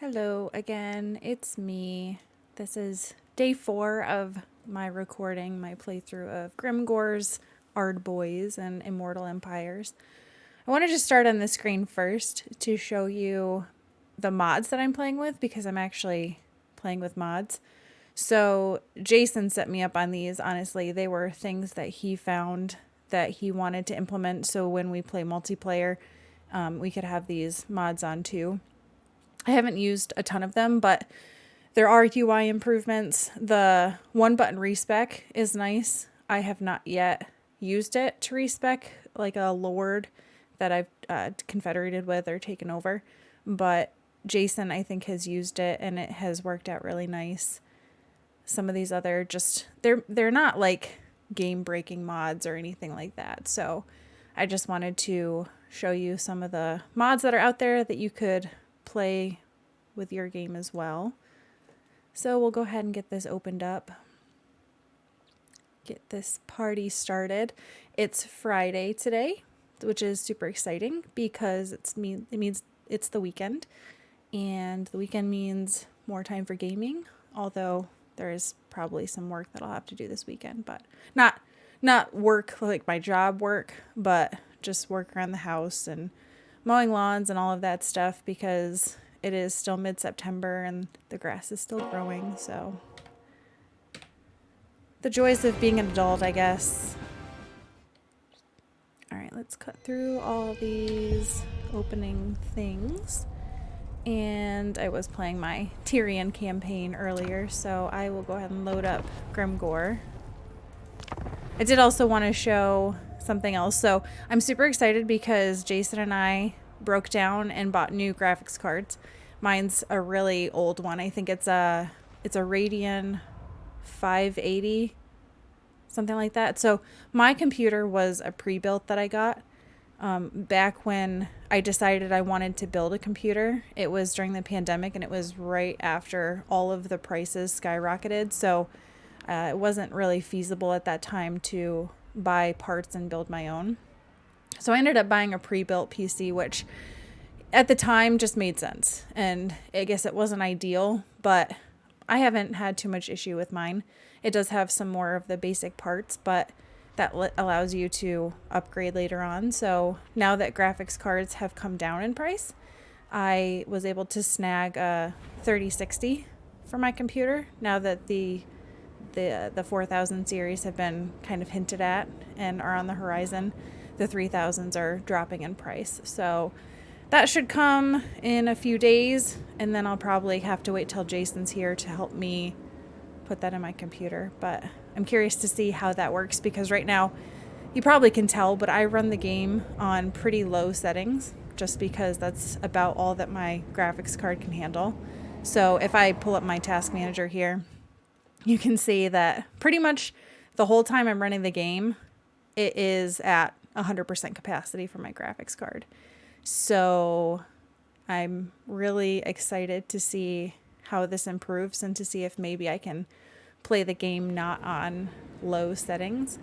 Hello again, it's me. This is day 4 of my recording, my playthrough of Grimgor's Ardboys and Immortal Empires. I wanted to start on the screen first to show you the mods that I'm playing with because I'm actually playing with mods. So Jason set me up on these. Honestly, they were things that he found that he wanted to implement so when we play multiplayer, we could have these mods on too. I haven't used a ton of them, but there are UI improvements. The one button respec is nice. I have not yet used it to respec like a lord that I've confederated with or taken over, but Jason I think has used it and it has worked out really nice. Some of these other they're not like game breaking mods or anything like that. So I just wanted to show you some of the mods that are out there that you could play with your game as well. So we'll go ahead and get this opened up. Get this party started. It's Friday today, which is super exciting because it means it's the weekend, and the weekend means more time for gaming, although there is probably some work that I'll have to do this weekend, but not work like my job work, but just work around the house and mowing lawns and all of that stuff because it is still mid-September and the grass is still growing. So the joys of being an adult, I guess. All right, let's cut through all these opening things. And I was playing my Tyrion campaign earlier, so I will go ahead and load up Grimgor. I did also want to show something else. So I'm super excited because Jason and I broke down and bought new graphics cards. Mine's a really old one. I think it's a Radeon 580, something like that. So my computer was a pre-built that I got back when I decided I wanted to build a computer. It was during the pandemic and it was right after all of the prices skyrocketed. So it wasn't really feasible at that time to buy parts and build my own. So I ended up buying a pre-built PC, which at the time just made sense. And I guess it wasn't ideal, but I haven't had too much issue with mine. It does have some more of the basic parts, but that allows you to upgrade later on. So now that graphics cards have come down in price, I was able to snag a 3060 for my computer now that the 4000 series have been kind of hinted at and are on the horizon. The 3000s are dropping in price. So that should come in a few days, and then I'll probably have to wait till Jason's here to help me put that in my computer. But I'm curious to see how that works because right now, you probably can tell, but I run the game on pretty low settings just because that's about all that my graphics card can handle. So if I pull up my task manager here, you can see that pretty much the whole time I'm running the game, it is at 100% capacity for my graphics card. So I'm really excited to see how this improves and to see if maybe I can play the game not on low settings.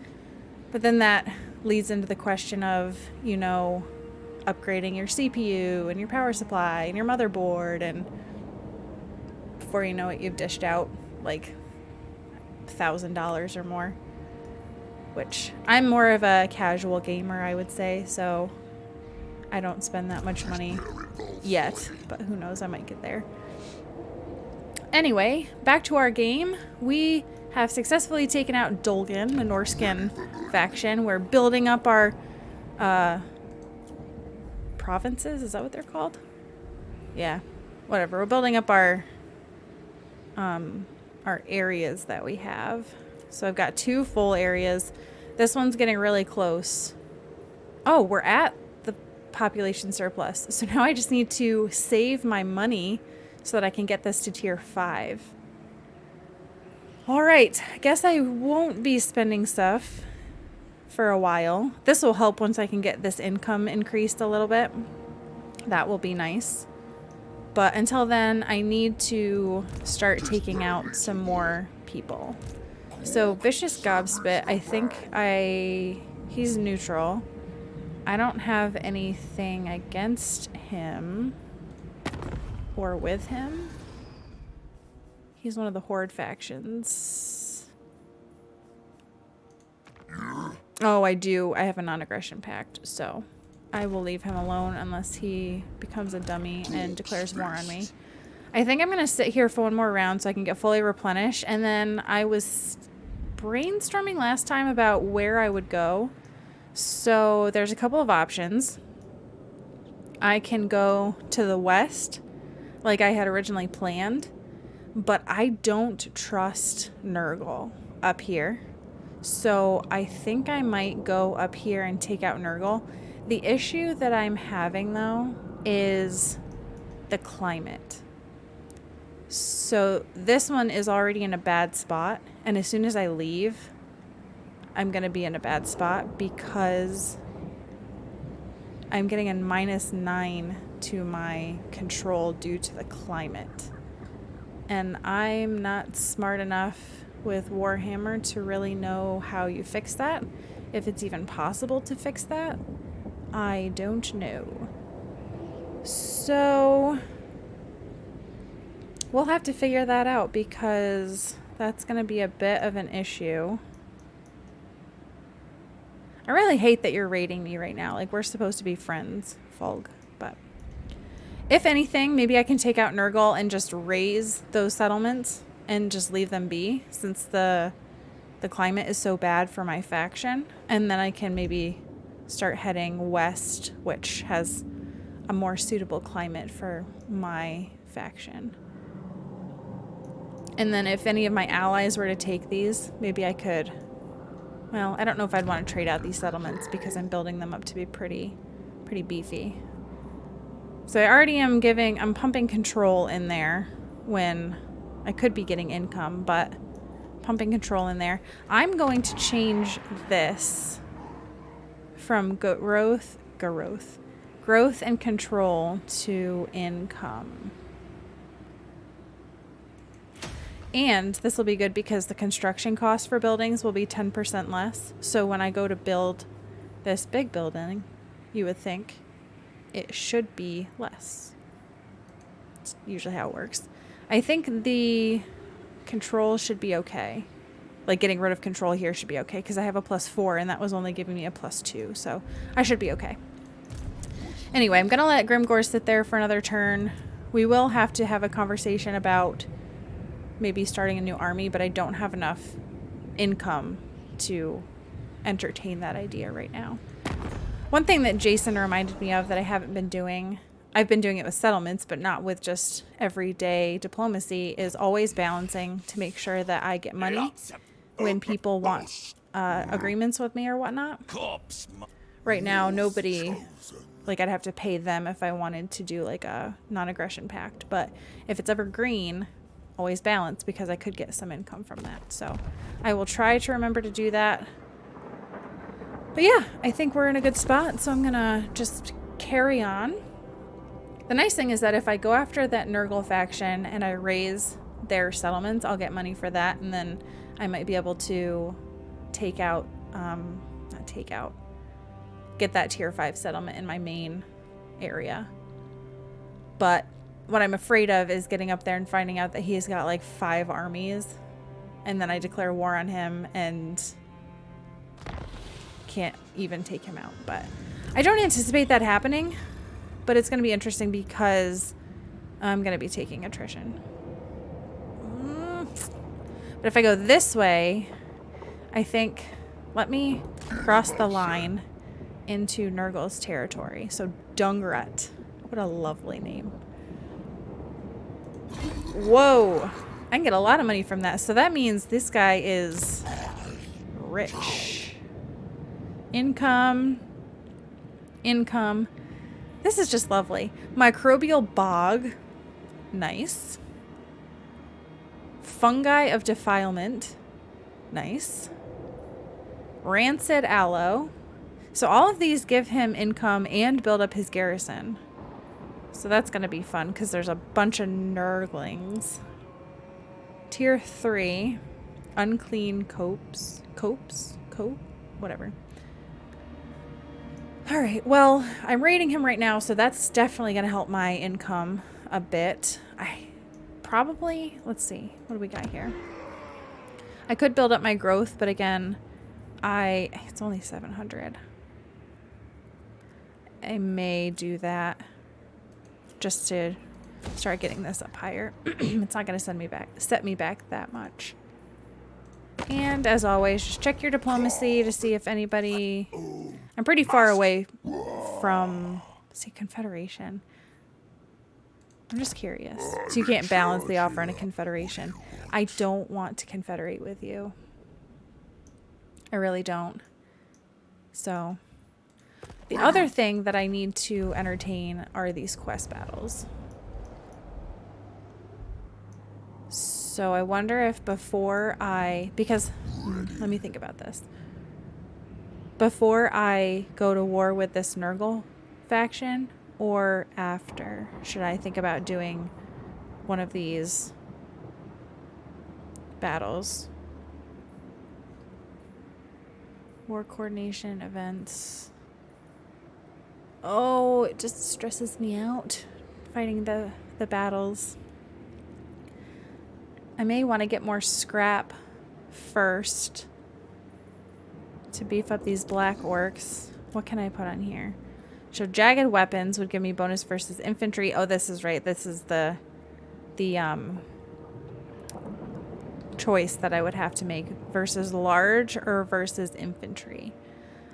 But then that leads into the question of, upgrading your CPU and your power supply and your motherboard, and before you know it, you've dished out like $1,000 or more, which I'm more of a casual gamer, I would say, so I don't spend that much money yet, but who knows, I might get there. Anyway, back to our game. We have successfully taken out Dolgan, the Norskin faction. We're building up our provinces, is that what they're called? Yeah, whatever. We're building up our areas that we have. So I've got 2 full areas. This one's getting really close. Oh, we're at the population surplus. So now I just need to save my money so that I can get this to tier 5. All right, I guess I won't be spending stuff for a while. This will help once I can get this income increased a little bit. That will be nice. But until then, I need to start taking out some more people. So Vicious Gobspit, I think he's neutral. I don't have anything against him. or with him. He's one of the Horde factions. Oh, I do. I have a non-aggression pact, so I will leave him alone unless he becomes a dummy and declares war on me. I think I'm going to sit here for one more round so I can get fully replenished, and then I was brainstorming last time about where I would go. So there's a couple of options. I can go to the west like I had originally planned, but I don't trust Nurgle up here. So I think I might go up here and take out Nurgle. The issue that I'm having though is the climate. So this one is already in a bad spot, and as soon as I leave, I'm going to be in a bad spot because I'm getting a -9 to my control due to the climate. And I'm not smart enough with Warhammer to really know how you fix that. If it's even possible to fix that, I don't know. So we'll have to figure that out because that's going to be a bit of an issue. I really hate that you're raiding me right now. Like, we're supposed to be friends, Fulg. But if anything, maybe I can take out Nurgle and just raise those settlements and just leave them be, since the climate is so bad for my faction. And then I can maybe start heading west, which has a more suitable climate for my faction. And then if any of my allies were to take these, maybe I could... Well, I don't know if I'd want to trade out these settlements because I'm building them up to be pretty beefy. So I already am I'm pumping control in there when I could be getting income, but pumping control in there. I'm going to change this from growth and control to income. And this will be good because the construction cost for buildings will be 10% less. So when I go to build this big building, you would think it should be less. It's usually how it works. I think the control should be okay. Like getting rid of control here should be okay because I have a +4 and that was only giving me a +2. So I should be okay. Anyway, I'm going to let Grimgor sit there for another turn. We will have to have a conversation about maybe starting a new army, but I don't have enough income to entertain that idea right now. One thing that Jason reminded me of that I haven't been doing, I've been doing it with settlements, but not with just everyday diplomacy, is always balancing to make sure that I get money when people want agreements with me or whatnot. Right now, nobody, like I'd have to pay them if I wanted to do like a non-aggression pact, but if it's ever green, always balance because I could get some income from that. So I will try to remember to do that. But yeah, I think we're in a good spot. So I'm going to just carry on. The nice thing is that if I go after that Nurgle faction and I raise their settlements, I'll get money for that. And then I might be able to take out, get that tier 5 settlement in my main area. But what I'm afraid of is getting up there and finding out that he's got like 5 armies and then I declare war on him and can't even take him out. But I don't anticipate that happening, but it's going to be interesting because I'm going to be taking attrition. But if I go this way, I think, let me cross the line into Nurgle's territory. So Dungrut, what a lovely name. Whoa, I can get a lot of money from that. So that means this guy is rich. Income. This is just lovely. Microbial bog. Nice. Fungi of defilement. Nice. Rancid aloe. So all of these give him income and build up his garrison. So that's going to be fun because there's a bunch of Nurglings. Tier 3. Unclean copes. Whatever. Alright, well, I'm raiding him right now, so that's definitely going to help my income. a bit. I probably, let's see, what do we got here? I could build up my growth, but again, it's only 700. I may do that just to start getting this up higher. It's not going to set me back that much. And as always, just check your diplomacy to see if anybody... I'm pretty far away from, say, Confederation. I'm just curious. So you can't balance the offer in a Confederation. I don't want to confederate with you. I really don't. So, the other thing that I need to entertain are these quest battles. So I wonder if before because let me think about this. Before I go to war with this Nurgle faction or after, should I think about doing one of these battles? War coordination events. Oh, it just stresses me out fighting the battles. I may want to get more scrap first to beef up these black orcs. What can I put on here? So jagged weapons would give me bonus versus infantry. Oh, this is right. This is the choice that I would have to make versus large or versus infantry.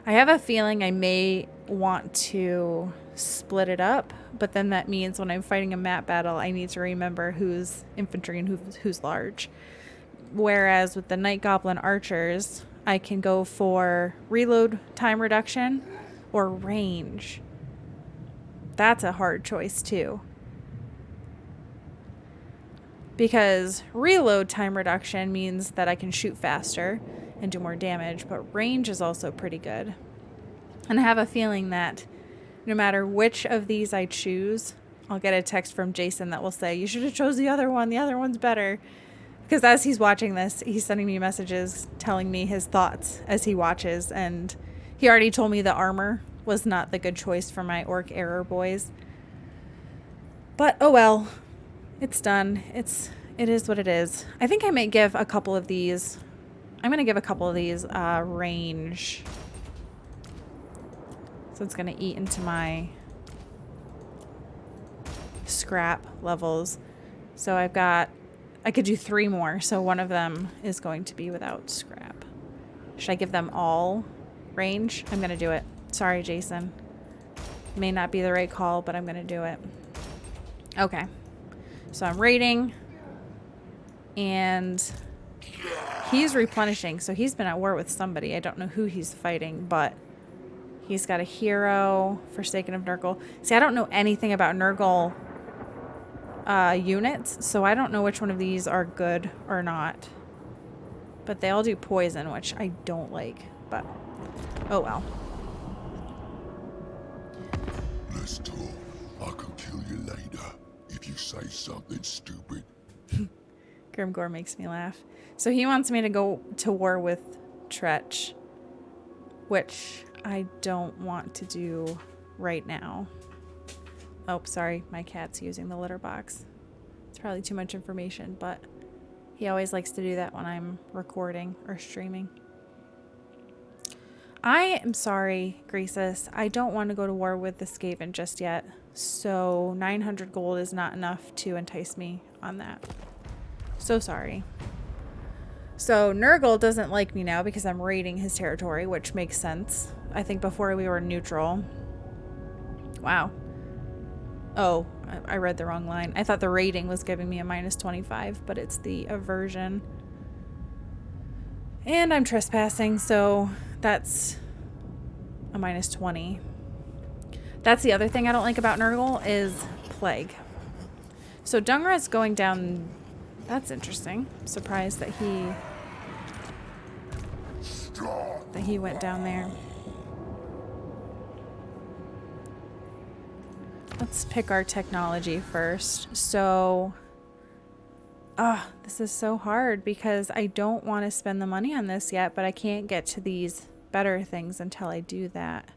I have a feeling I may want to split it up, but then that means when I'm fighting a map battle, I need to remember who's infantry and who's large. Whereas with the Night Goblin archers, I can go for reload time reduction or range. That's a hard choice too. Because reload time reduction means that I can shoot faster and do more damage, but range is also pretty good. And I have a feeling that no matter which of these I choose, I'll get a text from Jason that will say, you should have chose the other one. The other one's better. Because as he's watching this, he's sending me messages telling me his thoughts as he watches. And he already told me the armor was not the good choice for my orc error boys. But oh well, it's done. It is what it is. I think I might give a couple of these. I'm going to give a couple of these range. So it's going to eat into my scrap levels. So I could do 3 more. So one of them is going to be without scrap. Should I give them all range? I'm going to do it. Sorry, Jason. May not be the right call, but I'm going to do it. Okay. So I'm raiding. And he's replenishing. So he's been at war with somebody. I don't know who he's fighting, but he's got a hero, Forsaken of Nurgle. See, I don't know anything about Nurgle units, so I don't know which one of these are good or not. But they all do poison, which I don't like. But, oh well. Let's talk. I can kill you later if you say something stupid. Grimgor makes me laugh. So he wants me to go to war with Tretch, which I don't want to do right now. Oh, sorry. My cat's using the litter box. It's probably too much information, but he always likes to do that when I'm recording or streaming. I am sorry, Graces. I don't want to go to war with the Skaven just yet. So 900 gold is not enough to entice me on that. So sorry. So Nurgle doesn't like me now because I'm raiding his territory, which makes sense. I think before we were neutral. Wow. Oh, I read the wrong line. I thought the rating was giving me a -25, but it's the aversion. And I'm trespassing, so that's a -20. That's the other thing I don't like about Nurgle is plague. So Dungra's going down. That's interesting. Surprised that he went down there. Let's pick our technology first. So, this is so hard because I don't want to spend the money on this yet, but I can't get to these better things until I do that.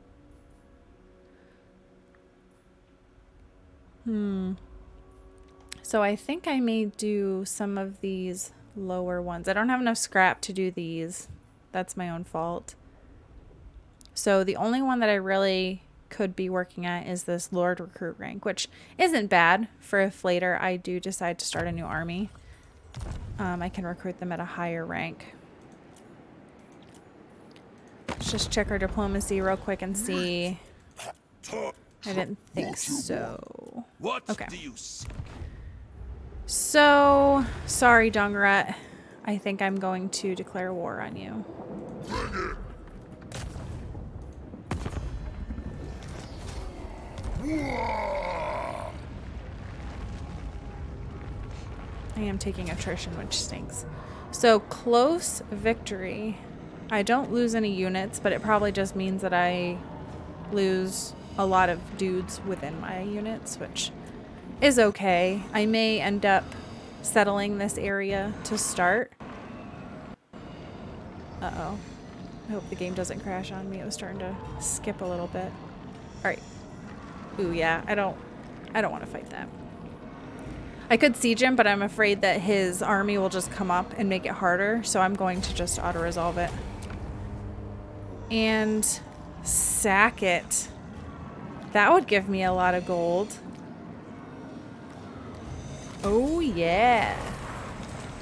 So I think I may do some of these lower ones. I don't have enough scrap to do these. That's my own fault. So the only one that I really could be working at is this Lord Recruit rank, which isn't bad for if later I do decide to start a new army. I can recruit them at a higher rank. Let's just check our diplomacy real quick and see. I didn't think so. What Okay. do you seek? So, sorry, Dungrut. I think I'm going to declare war on you. I am taking attrition, which stinks. So, close victory. I don't lose any units, but it probably just means that I lose a lot of dudes within my units, which is okay. I may end up settling this area to start. Uh-oh. I hope the game doesn't crash on me. It was starting to skip a little bit. Alright. Ooh, yeah. I don't want to fight that. I could siege him, but I'm afraid that his army will just come up and make it harder, so I'm going to just auto-resolve it. And sack it. That would give me a lot of gold. Oh, yeah.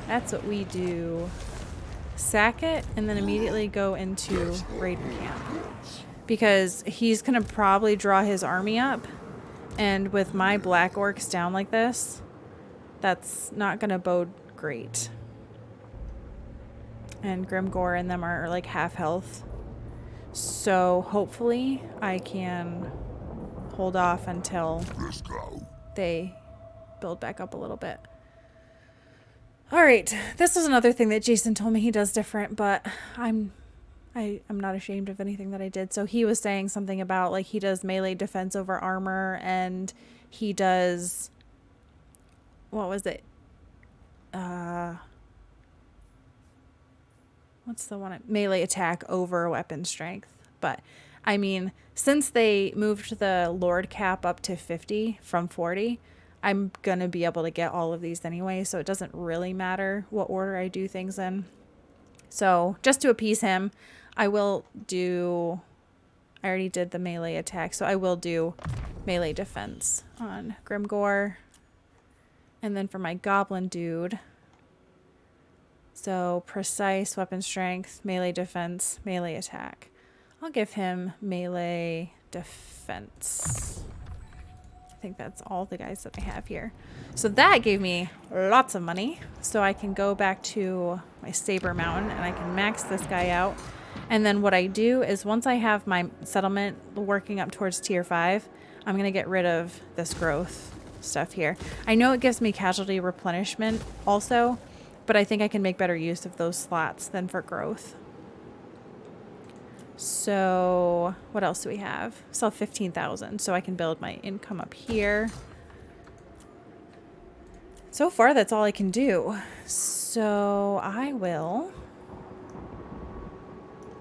That's what we do. Sack it and then immediately go into raiding camp. Because he's going to probably draw his army up. And with my black orcs down like this, that's not going to bode great. And Grimgor and them are like half health. So hopefully I can hold off until they build back up a little bit. All right, this was another thing that Jason told me he does different, but I'm not ashamed of anything that I did. So he was saying something about like he does melee defense over armor, and he does, what was it? What's the one? Melee attack over weapon strength. But I mean, since they moved the Lord cap up to 50 from 40, I'm going to be able to get all of these anyway, so it doesn't really matter what order I do things in. So just to appease him, I will do... I already did the melee attack, so I will do melee defense on Grimgor. And then for my goblin dude... So precise weapon strength, melee defense, melee attack. I'll give him melee defense. I think that's all the guys that I have here. So that gave me lots of money. So I can go back to my Saber Mountain and I can max this guy out. And then what I do is once I have my settlement working up towards tier 5, I'm going to get rid of this growth stuff here. I know it gives me casualty replenishment also, but I think I can make better use of those slots than for growth. So what else do we have? Still 15,000, so I can build my income up here. So far, that's all I can do. So I will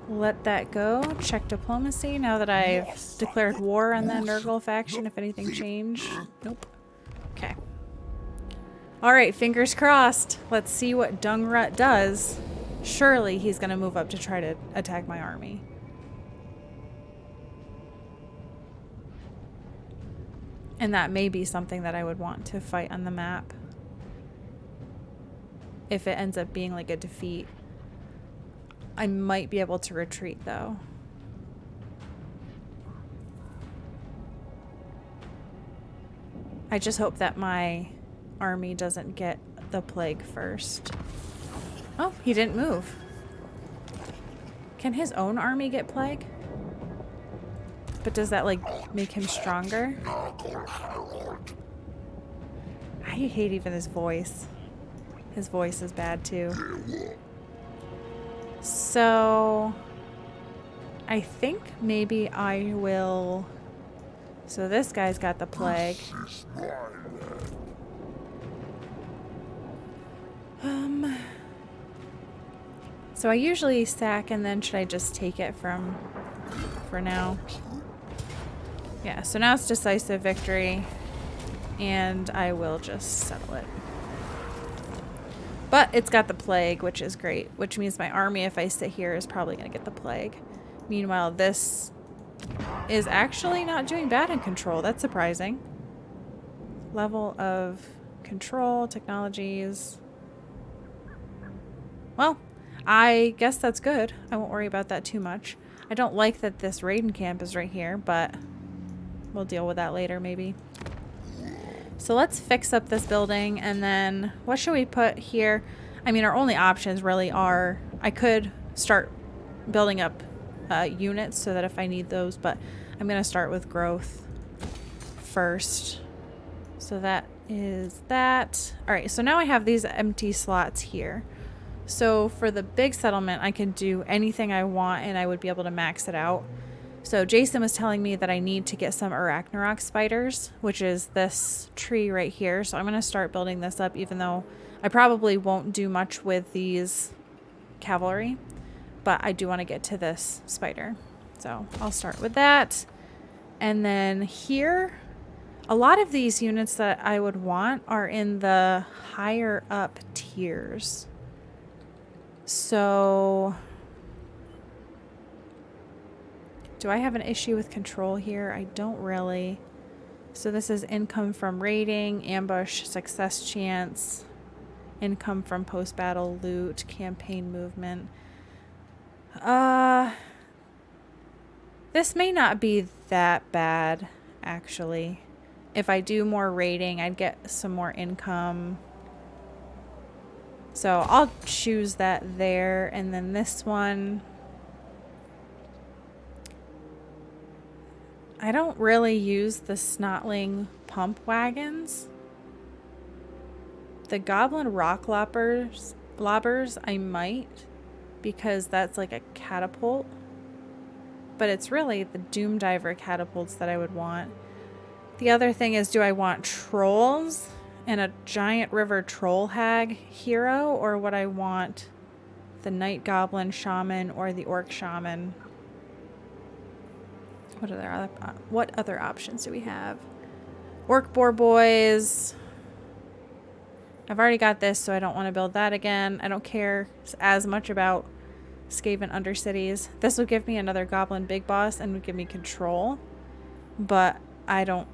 let that go. Check diplomacy now that I've declared war on the Nurgle faction. If anything changed. Nope. Okay. Alright, fingers crossed. Let's see what Dungrut does. Surely he's going to move up to try to attack my army. And that may be something that I would want to fight on the map. If it ends up being like a defeat. I might be able to retreat though. I just hope that my army doesn't get the plague first. Oh, he didn't move. Can his own army get plague? But does that like make him stronger? I hate even his voice. His voice is bad too. So I think maybe I will... So this guy's got the plague. So I usually sack and then should I just take it for now? Yeah, so now it's decisive victory. and I will just settle it. But it's got the plague, which is great, which means my army, if I sit here, is probably going to get the plague. Meanwhile, this is actually not doing bad in control. That's surprising. Level of control, technologies. Well, I guess that's good. I won't worry about that too much. I don't like that this raiden camp is right here, but we'll deal with that later maybe. So let's fix up this building, and then what should we put here? I mean, our only options really are, I could start building up units so that if I need those, but I'm going to start with growth first. So that is that. All right, so now I have these empty slots here. So for the big settlement, I can do anything I want and I would be able to max it out. So Jason was telling me that I need to get some Arachnarok spiders, which is this tree right here. So I'm going to start building this up, even though I probably won't do much with these cavalry. But I do want to get to this spider. So I'll start with that. And then here, a lot of these units that I would want are in the higher up tiers. So do I have an issue with control here? I don't really. So this is income from raiding, ambush, success chance, income from post-battle loot, campaign movement. This may not be that bad, actually. If I do more raiding, I'd get some more income. So I'll choose that there. And then this one, I don't really use the snotling pump wagons. The goblin rock lobbers I might, because that's like a catapult. But it's really the Doom Diver catapults that I would want. The other thing is, do I want trolls and a giant river troll hag hero, or would I want the night goblin shaman or the orc shaman? What other options do we have? Orc boar boys. I've already got this, so I don't want to build that again. I don't care as much about Skaven Undercities. This would give me another goblin big boss and would give me control, but I don't.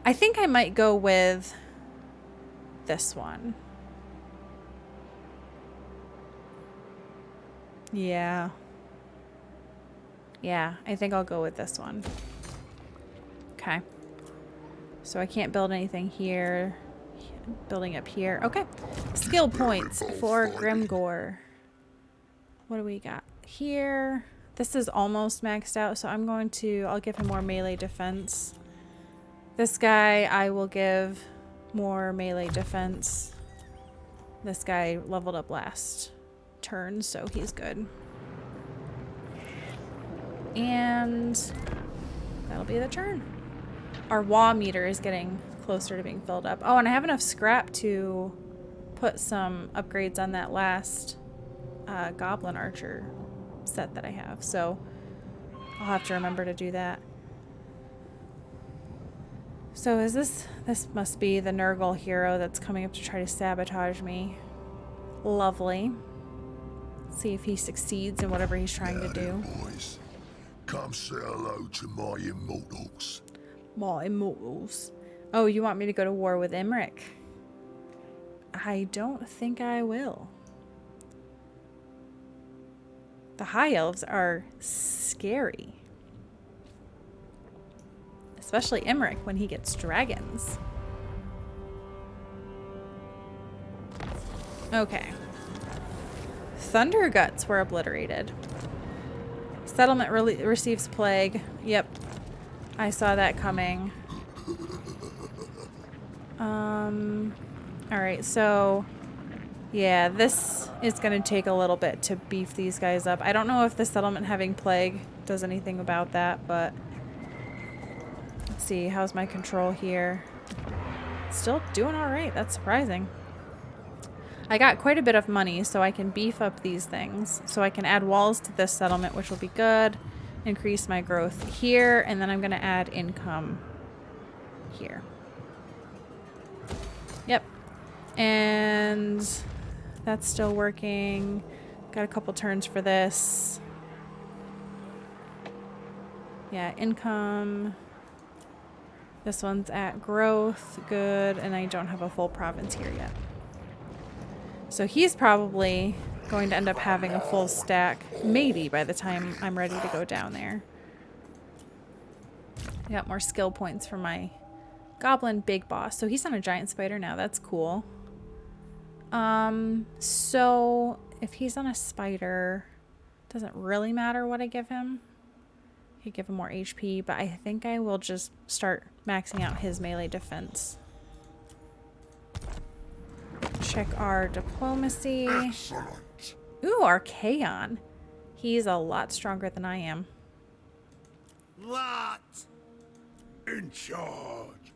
I think I might go with this one. Yeah, I think I'll go with this one. Okay, so I can't build anything here. Building up here. Okay, skill points for Grimgor. What do we got here? This is almost maxed out, so I'll give him more melee defense. This guy, I will give more melee defense. This guy leveled up last turn, so he's good. And that'll be the turn. Our WA meter is getting closer to being filled up. Oh, and I have enough scrap to put some upgrades on that last goblin archer set that I have, so I'll have to remember to do that. So is this must be the Nurgle hero that's coming up to try to sabotage me. Lovely. Let's see if he succeeds in whatever he's trying to do. Boys, come say hello to my immortals. My immortals. Oh, you want me to go to war with Imric? I don't think I will. The high elves are scary. Especially Imric when he gets dragons. Okay. Thunder Guts were obliterated. Settlement receives plague. Yep. I saw that coming. Alright, so yeah, this is going to take a little bit to beef these guys up. I don't know if the settlement having plague does anything about that, but let's see. How's my control here? Still doing alright. That's surprising. I got quite a bit of money, so I can beef up these things. So I can add walls to this settlement, which will be good. Increase my growth here, and then I'm going to add income here. Yep. And that's still working. Got a couple turns for this. Yeah, income. This one's at growth. Good. And I don't have a full province here yet. So he's probably going to end up having a full stack, maybe by the time I'm ready to go down there. I got more skill points for my goblin big boss. So he's on a giant spider now. That's cool. So if he's on a spider, doesn't really matter what I give him. I could give him more HP, but I think I will just start maxing out his melee defense. Check our diplomacy. Excellent. Ooh, Archaon. He's a lot stronger than I am. Lot. In charge.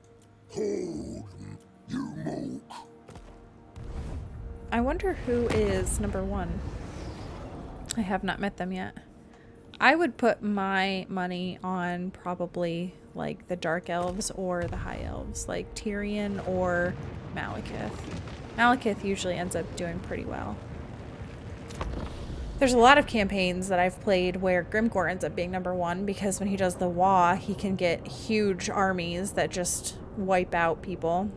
Hold, you mook. I wonder who is number 1. I have not met them yet. I would put my money on probably like the Dark Elves or the High Elves, like Tyrion or Malekith. Malekith usually ends up doing pretty well. There's a lot of campaigns that I've played where Grimgor ends up being number 1 because when he does the Wa, he can get huge armies that just wipe out people.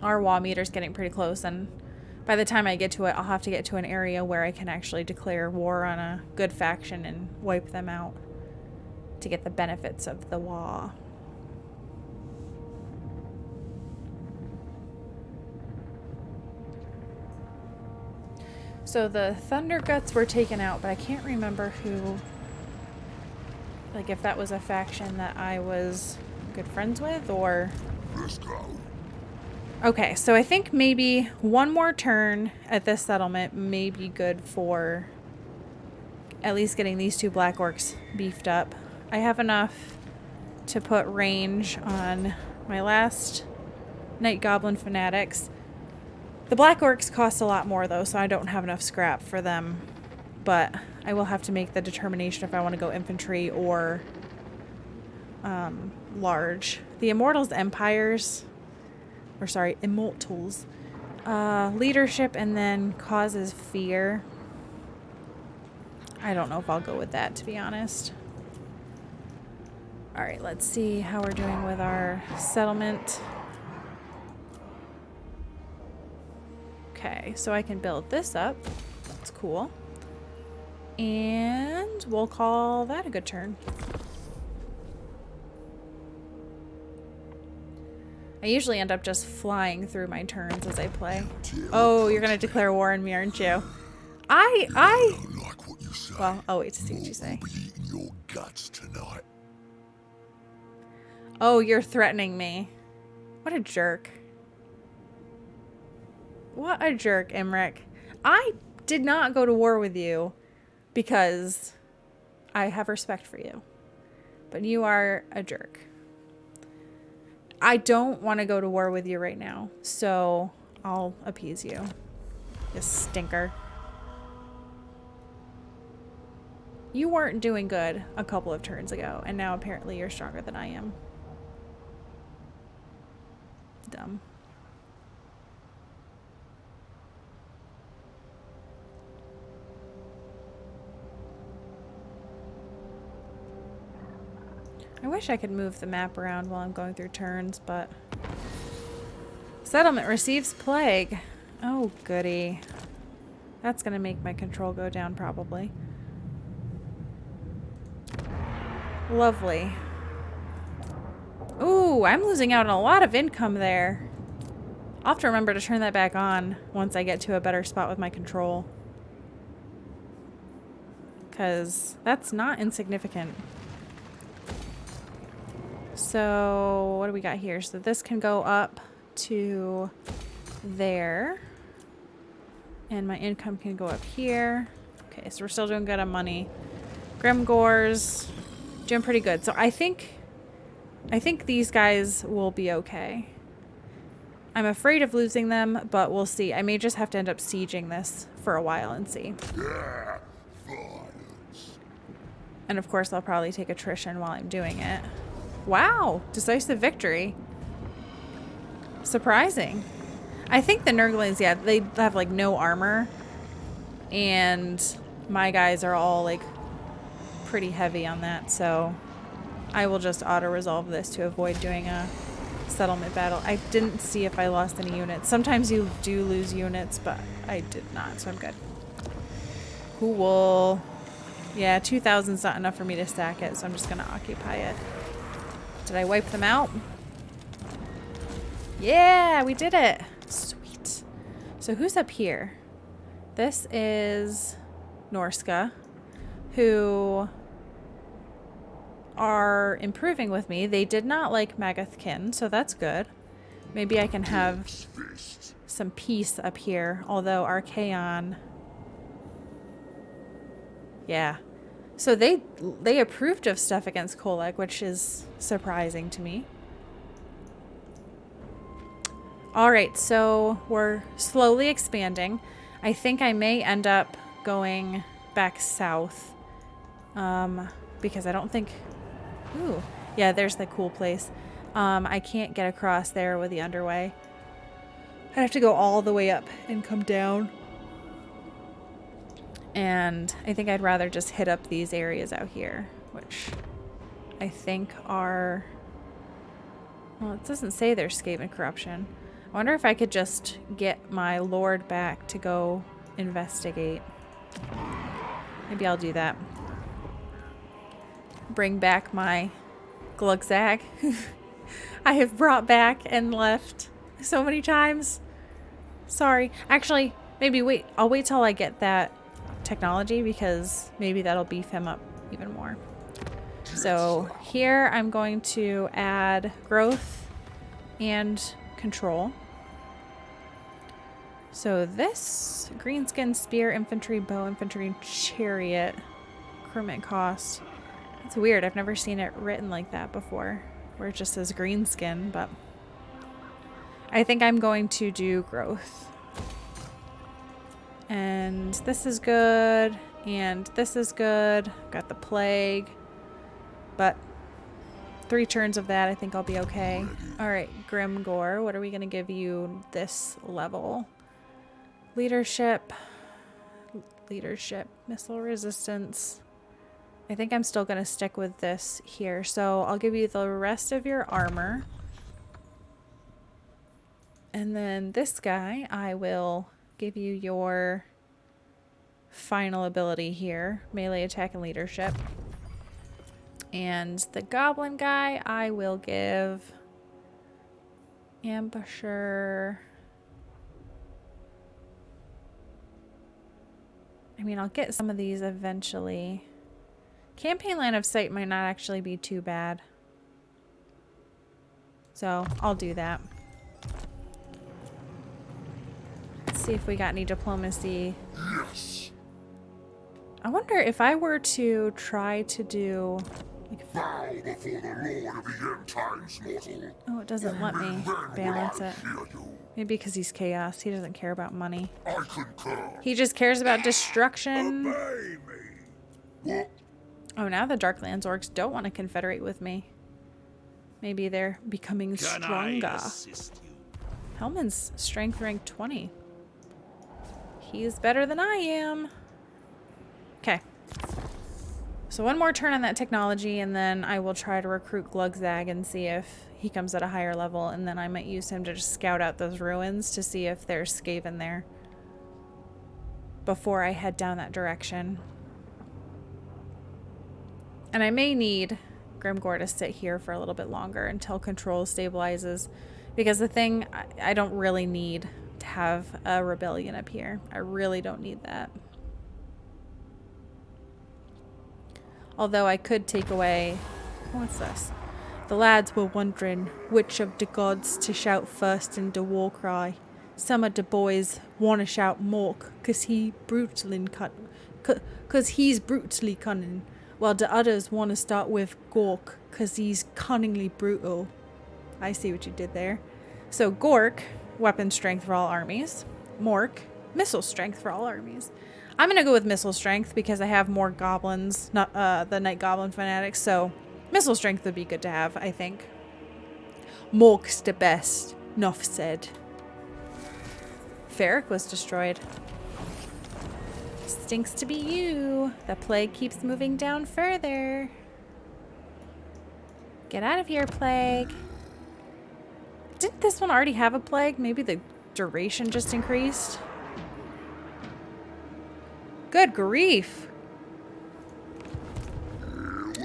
Our Wa meter's getting pretty close, and by the time I get to it, I'll have to get to an area where I can actually declare war on a good faction and wipe them out to get the benefits of the Wa. So the Thunder Guts were taken out, but I can't remember who, like if that was a faction that I was good friends with or... Let's go. Okay, so I think maybe one more turn at this settlement may be good for at least getting these 2 Black Orcs beefed up. I have enough to put range on my last Night Goblin Fanatics. The Black Orcs cost a lot more though, so I don't have enough scrap for them. But I will have to make the determination if I want to go infantry or large. The Immortals Empires... or sorry, Immortals, leadership and then causes fear. I don't know if I'll go with that, to be honest. All right, let's see how we're doing with our settlement. Okay, so I can build this up. That's cool. And we'll call that a good turn. I usually end up just flying through my turns as I play. Oh, you're gonna declare war on me, aren't you? I don't like what you say. Well, I'll wait to see what you say. We'll be eating your guts tonight. Oh, you're threatening me. What a jerk. What a jerk, Imric. I did not go to war with you because I have respect for you. But you are a jerk. I don't want to go to war with you right now, so I'll appease you. You stinker. You weren't doing good a couple of turns ago, and now apparently you're stronger than I am. Dumb. I wish I could move the map around while I'm going through turns, but... Settlement receives plague. Oh, goody. That's gonna make my control go down, probably. Lovely. Ooh, I'm losing out on a lot of income there. I'll have to remember to turn that back on once I get to a better spot with my control. Because that's not insignificant. So, what do we got here? So this can go up to there. And my income can go up here. Okay, so we're still doing good on money. Grimgor's doing pretty good. So I think these guys will be okay. I'm afraid of losing them, but we'll see. I may just have to end up sieging this for a while and see. Yeah, violence. And of course, I'll probably take attrition while I'm doing it. Wow, decisive victory. Surprising. I think the Nurglings, yeah, they have like no armor. And my guys are all like pretty heavy on that, so I will just auto-resolve this to avoid doing a settlement battle. I didn't see if I lost any units. Sometimes you do lose units, but I did not, so I'm good. Cool. Yeah, 2,000's not enough for me to stack it, so I'm just gonna occupy it. Did I wipe them out? Yeah, we did it. Sweet. So who's up here? This is Norska, who are improving with me. They did not like Magathkin, so that's good. Maybe I can have some peace up here, although Archaon... Yeah. So they approved of stuff against Koleg, which is surprising to me. Alright, so we're slowly expanding. I think I may end up going back south. Because I don't think... Ooh. Yeah, there's the cool place. I can't get across there with the underway. I have to go all the way up and come down. And I think I'd rather just hit up these areas out here, which I think are... Well, it doesn't say there's escape and corruption. I wonder if I could just get my lord back to go investigate. Maybe I'll do that. Bring back my Glugzag. I have brought back and left so many times. Sorry. Actually, maybe wait. I'll wait till I get that technology because maybe that'll beef him up even more. So here I'm going to add growth and control. So this greenskin, spear, infantry, bow, infantry, chariot, recruitment cost. It's weird. I've never seen it written like that before, where it just says greenskin, but I think I'm going to do growth. And this is good, and this is good. Got the plague, but 3 turns of that, I think I'll be okay. All right, Grimgor, what are we gonna give you this level? Leadership, missile resistance. I think I'm still gonna stick with this here. So I'll give you the rest of your armor. And then this guy, I will give you your final ability here, melee attack and leadership. And the goblin guy, I will give ambusher. I mean, I'll get some of these eventually. Campaign line of sight might not actually be too bad. So I'll do that. Let's see if we got any diplomacy. Yes. I wonder if I were to try to do... Like, Bow before the Lord of the end times, mortal. oh, it doesn't let me balance it. Hear you. Maybe because he's chaos. He doesn't care about money. I concur. He just cares about destruction. Obey me. What? Oh, now the Darklands orcs don't want to confederate with me. Maybe they're becoming stronger. Hellman's strength rank 20. He's better than I am. Okay. So one more turn on that technology, and then I will try to recruit Glugzag and see if he comes at a higher level, and then I might use him to just scout out those ruins to see if there's Skaven there before I head down that direction. And I may need Grimgor to sit here for a little bit longer until control stabilizes, because the thing, I don't really need to have a rebellion up here. I really don't need that. Although I could take away... What's this? The lads were wondering which of the gods to shout first in the war cry. Some of the boys want to shout Mork, cause he's brutally cunning, while the others want to start with Gork, cause he's cunningly brutal. I see what you did there. So Gork, weapon strength for all armies. Mork, missile strength for all armies. I'm gonna go with missile strength because I have more goblins, not the Night Goblin fanatics, so missile strength would be good to have, I think. Mork's the best. Nuff said. Ferric was destroyed. Stinks to be you. The plague keeps moving down further. Get out of here, plague. Didn't this one already have a plague? Maybe the duration just increased? Good grief.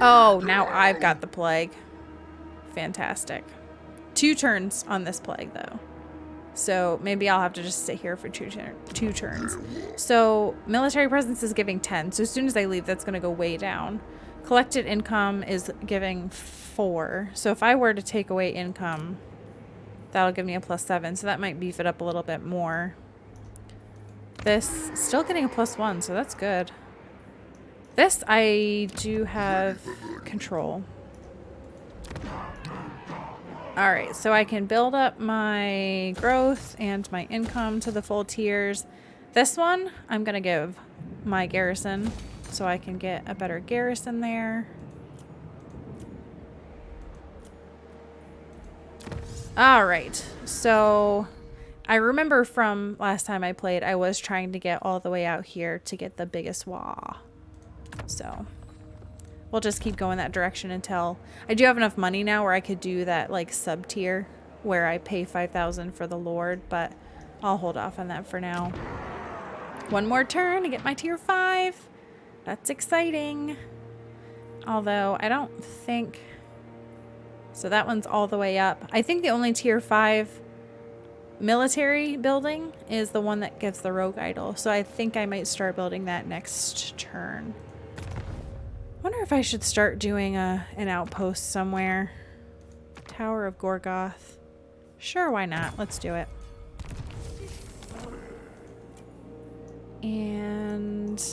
Oh, now I've got the plague. Fantastic. 2 turns on this plague, though. So maybe I'll have to just sit here for 2 turns. So military presence is giving 10. So as soon as I leave, that's going to go way down. Collected income is giving 4. So if I were to take away income, that'll give me a +7. So that might beef it up a little bit more. This still getting a +1, so that's good. This I do have control. All right, so I can build up my growth and my income to the full tiers. This one I'm gonna give my garrison so I can get a better garrison there. All right, so I remember from last time I played, I was trying to get all the way out here to get the biggest wah. So we'll just keep going that direction until I do have enough money now where I could do that like sub tier where I pay 5,000 for the Lord, but I'll hold off on that for now. One more turn to get my tier 5. That's exciting. Although I don't think, so that one's all the way up. I think the only tier 5 military building is the one that gives the rogue idol. So I think I might start building that next turn. Wonder if I should start doing an outpost somewhere. Tower of Gorgoth. Sure, why not? Let's do it. And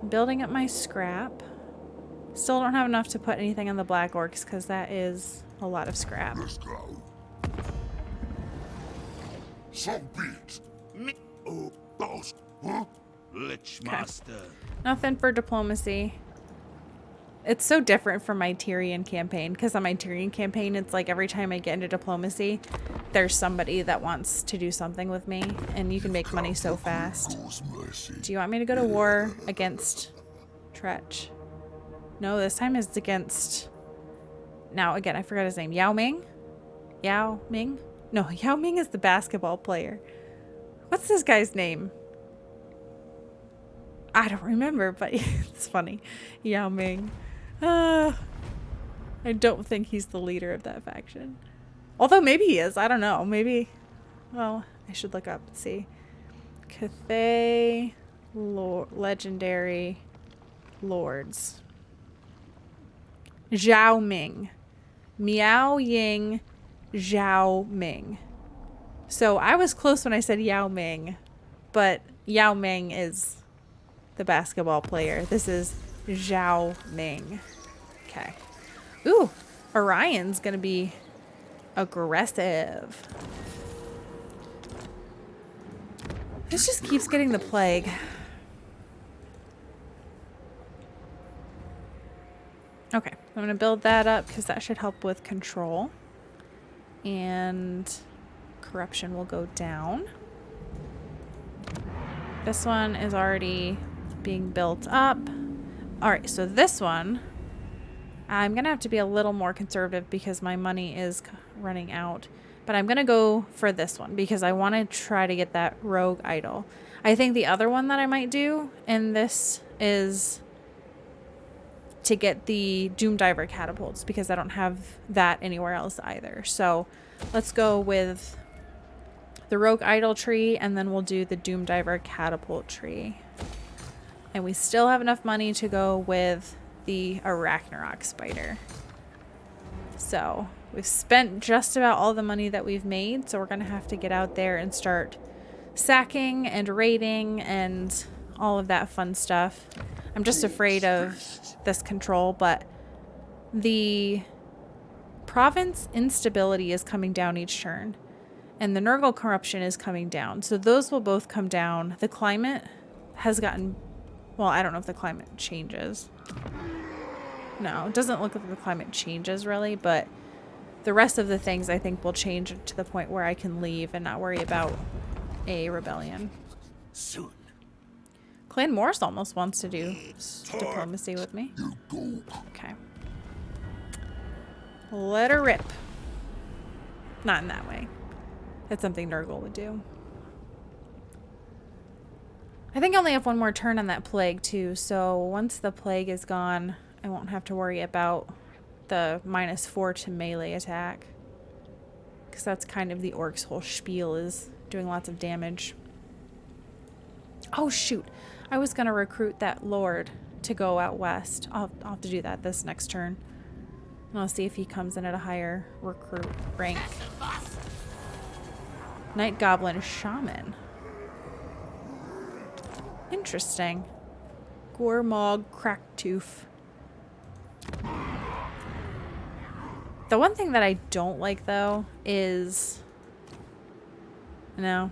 building up my scrap. Still don't have enough to put anything on the Black Orcs because that is a lot of scrap. Let's go. So be it. Oh, boss, huh? Lichmaster. Nothing for diplomacy. It's so different from my Tyrion campaign because on my Tyrion campaign, it's like every time I get into diplomacy, there's somebody that wants to do something with me and you can make money so fast. Do you want me to go to war against Tretch? No, this time it's against... Now, again, I forgot his name. Yao Ming? Yao Ming? No, Yao Ming is the basketball player. What's this guy's name? I don't remember, but it's funny. Yao Ming. I don't think he's the leader of that faction. Although maybe he is. I don't know. Maybe. Well, I should look up and see. Cathay Legendary Lords. Zhao Ming. Miao Ying Zhao Ming. So I was close when I said Yao Ming, but Yao Ming is the basketball player. This is Zhao Ming. Okay. Ooh, Orion's gonna be aggressive. This just keeps getting the plague. Okay, I'm gonna build that up because that should help with control. And corruption will go down. This one is already being built up. All right, so this one, I'm gonna have to be a little more conservative because my money is running out. But I'm gonna go for this one because I want to try to get that rogue idol. I think the other one that I might do in this is to get the Doom Diver catapults because I don't have that anywhere else either. So let's go with the rogue idol tree and then we'll do the Doom Diver catapult tree. And we still have enough money to go with the Arachnarok spider. So we've spent just about all the money that we've made. So we're going to have to get out there and start sacking and raiding and all of that fun stuff. I'm just afraid of this control, but the province instability is coming down each turn. And the Nurgle corruption is coming down. So those will both come down. The climate has gotten... Well, I don't know if the climate changes. No, it doesn't look like the climate changes really, but the rest of the things I think will change to the point where I can leave and not worry about a rebellion. Soon. Clan Morse almost wants to do diplomacy with me. You go. Okay. Let her rip. Not in that way. That's something Nurgle would do. I think I only have one more turn on that plague too, so once the plague is gone, I won't have to worry about the -4 to melee attack. Because that's kind of the orc's whole spiel, is doing lots of damage. Oh shoot, I was going to recruit that lord to go out west. I'll have to do that this next turn. And I'll see if he comes in at a higher recruit rank. Night Goblin Shaman. Interesting. Gormog Cracktooth. The one thing that I don't like though is... No.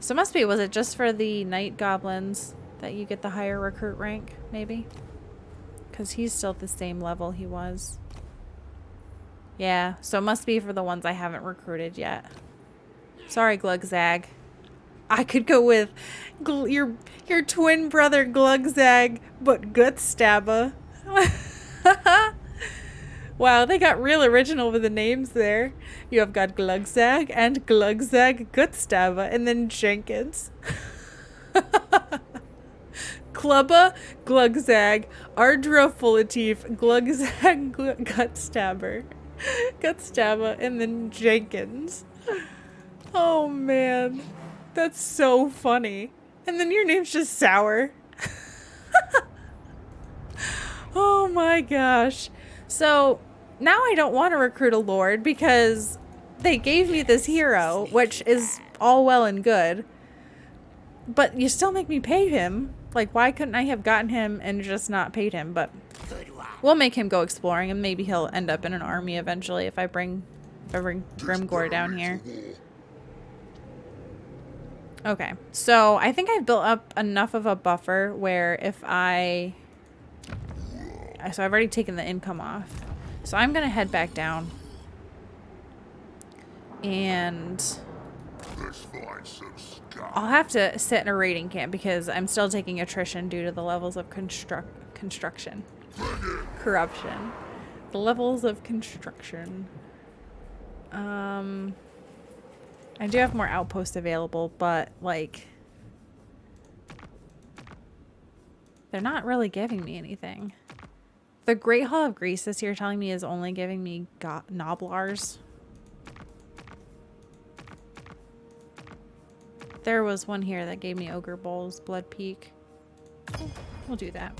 So it must be, was it just for the Night Goblins that you get the higher recruit rank, maybe? Because he's still at the same level he was. Yeah, so it must be for the ones I haven't recruited yet. Sorry, Glugzag. I could go with your twin brother Glugzag, but Gutstabba. Wow, they got real original with the names there. You have got Glugzag and Glugzag Gutstabba, and then Jenkins. Clubba, Glugzag, Ardra Fullateef, Glugzag Gutstabber. Gutstabba, and then Jenkins. Oh man, that's so funny. And then your name's just Sour. Oh my gosh. So now I don't want to recruit a lord because they gave me this hero, which is all well and good. But you still make me pay him. Like, why couldn't I have gotten him and just not paid him? But we'll make him go exploring, and maybe he'll end up in an army eventually if I bring Grimgor down here. Okay, so I think I've built up enough of a buffer where if so I've already taken the income off. So I'm gonna head back down. And I'll have to sit in a raiding camp because I'm still taking attrition due to the levels of corruption. The levels of construction. I do have more outposts available, but like they're not really giving me anything. The Great Hall of Greece this year telling me is only giving me Noblars. There was one here that gave me Ogre Bowls, Blood Peak. We'll do that.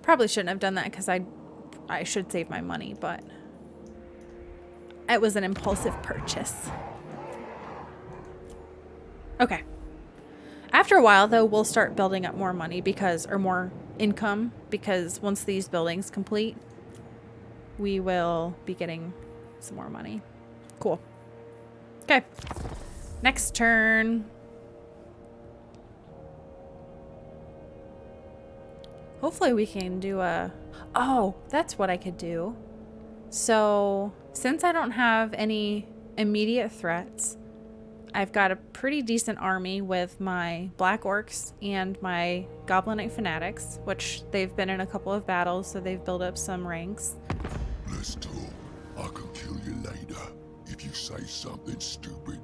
Probably shouldn't have done that because I should save my money, but it was an impulsive purchase. Okay. After a while, though, we'll start building up more money or more income, because once these buildings complete, we will be getting some more money. Cool. Okay. Next turn. Hopefully we can do a... Oh, that's what I could do. So, since I don't have any immediate threats, I've got a pretty decent army with my Black Orcs and my Goblin Knight Fanatics, which they've been in a couple of battles, so they've built up some ranks. Let's talk. I can kill you later if you say something stupid.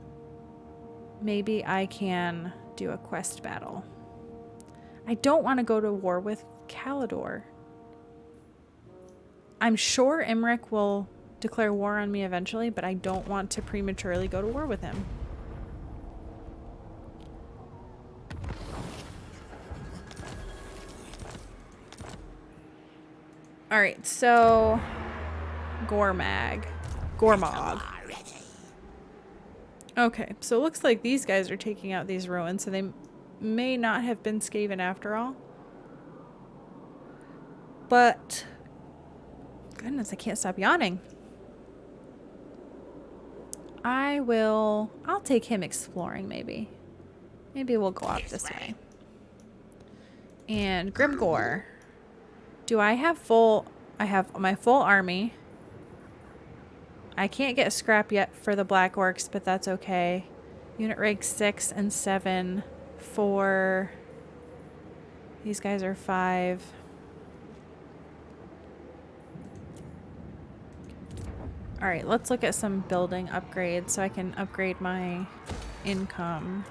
Maybe I can do a quest battle. I don't want to go to war with Kalidor. I'm sure Imric will declare war on me eventually, but I don't want to prematurely go to war with him. Alright, so Gormog. Okay, so it looks like these guys are taking out these ruins, so they may not have been Skaven after all. But goodness, I can't stop yawning. I'll take him exploring maybe. Maybe we'll go out this way. And Grimgor. Do I have full... I have my full army. I can't get scrap yet for the Black Orcs, but that's okay. Unit rank 6 and 7 for... These guys are 5. Alright, let's look at some building upgrades so I can upgrade my income.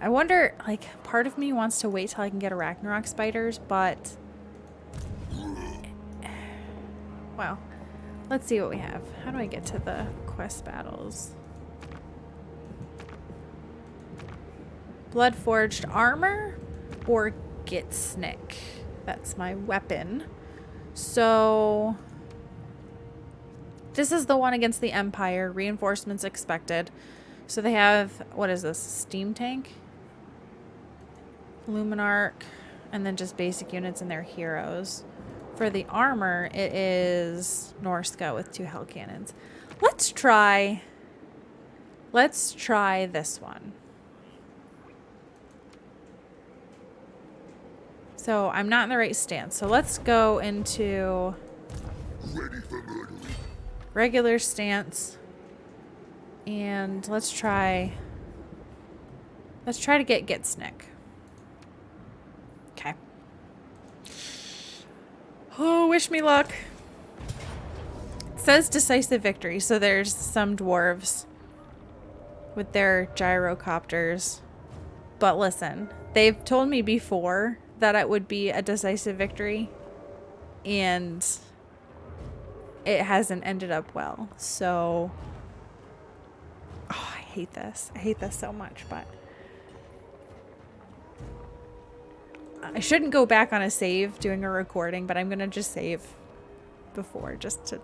I wonder, like, part of me wants to wait till I can get Ragnarok spiders, but... Well, let's see what we have. How do I get to the quest battles? Blood-forged armor or Gitsnick? That's my weapon. So... This is the one against the Empire. Reinforcements expected. So they have, what is this? Steam tank? Luminarch. And then just basic units and their heroes. For the armor, it is Norska with 2 hell cannons. Let's try this one. So I'm not in the right stance. So let's go into Ready for murder. regular stance. And let's try to get Gitsnick. Okay. Oh, wish me luck. It says decisive victory, so there's some dwarves with their gyrocopters. But listen, they've told me before that it would be a decisive victory, and it hasn't ended up well. So, oh, I hate this. I hate this so much, but I shouldn't go back on a save doing a recording, but I'm gonna just save before just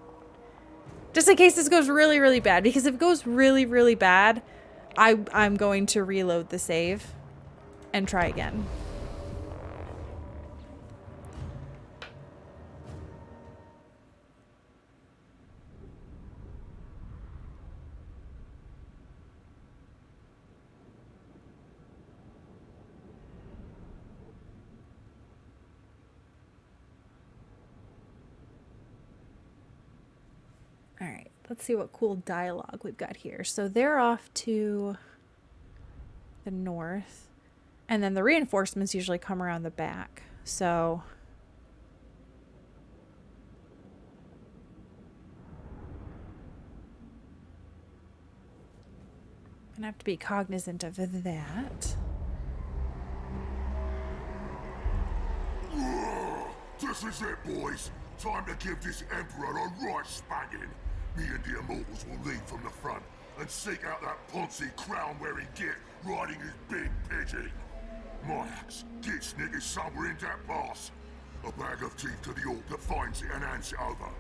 in case this goes really, really bad. Because if it goes really, really bad, I'm going to reload the save and try again. All right, let's see what cool dialogue we've got here. So they're off to the north, and then the reinforcements usually come around the back. So I'm gonna have to be cognizant of that. This is it, boys. Time to give this Emperor a right spanking. Me and the Immortals will lead from the front and seek out that Ponzi crown-wearing git riding his big pigeon. My axe, Gitsnick, is somewhere in that pass. A bag of teeth to the orc that finds it and hands it over.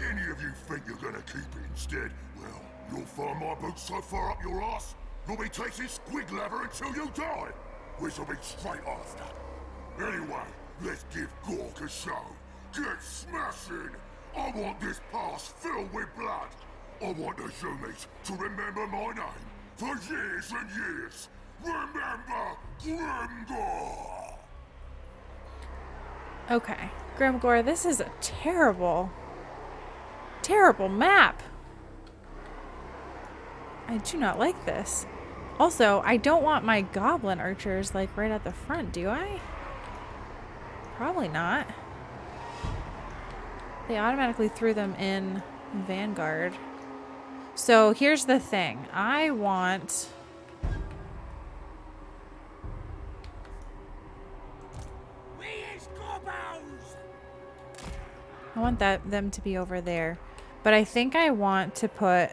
Any of you think you're gonna keep it instead, well, you'll find my boots so far up your ass, you'll be tasting squig leather until you die, which will be straight after. Anyway, let's give Gork a show. Get smashing! I want this pass filled with blood. I want the Zoomies to remember my name for years and years. Remember Grimgor! Okay, Grimgor, this is a terrible, terrible map. I do not like this. Also, I don't want my goblin archers like right at the front, do I? Probably not. They automatically threw them in Vanguard. So here's the thing. I want... them to be over there. But I think I want to put...